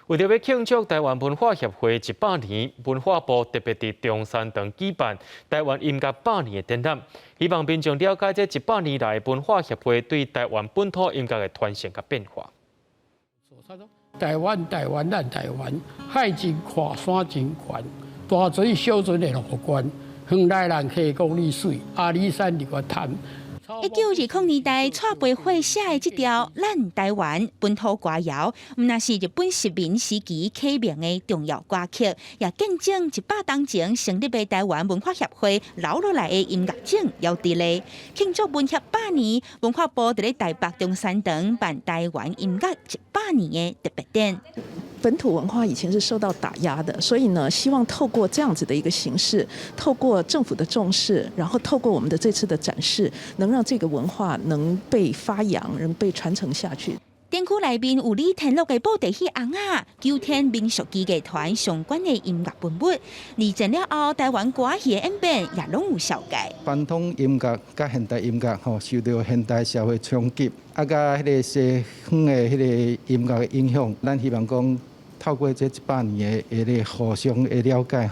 为着要庆祝台湾文化协会100年，文化部特别伫中山堂举办台湾音乐100年的展览，希望民众了解这100年来文化协会对台湾本土音乐的传承甲变化。台湾，咱台湾，海真阔，山真悬，大水小船的路关，远来人溪公里水，阿里山日月潭。1920年代，蔡培慧写的这条《咱台湾》本土歌谣，毋那是日本殖民时期启明的重要歌曲，也见证100年前成立的台湾文化协会留落来的音乐种要伫咧。庆祝文协100年，文化部伫咧台北中山堂办台湾音乐100年的特别展。本土文化以前是受到打压的，所以呢，希望透过这样子的一个形式，透过政府的重视，然后透过我们的这次的展示，能让这个文化能被发扬，能被传承下去。展区内面有李天禄的布袋戏红啊、九天民俗技艺团相关的音乐文物，而展了后，台湾歌戏的演变也拢有小解。传统音乐甲现代音乐受到现代社会冲击，甲迄个西方的迄个音乐的影响，咱希望讲透过这100年的迄个互相的了解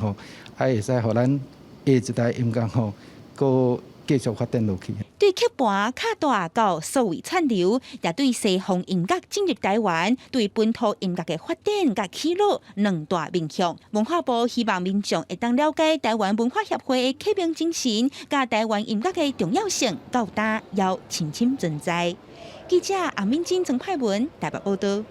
会使互咱下一代音乐搁继续发展落去。对曲盘、卡大到数位串流，也对西方音乐进入台湾，对本土音乐的发展甲起落两大面向。文化部希望民众会当了解台湾文化协会的启明精神，甲台湾音乐的重要性，到大要深深存在。记者阿敏金曾派文台北报道。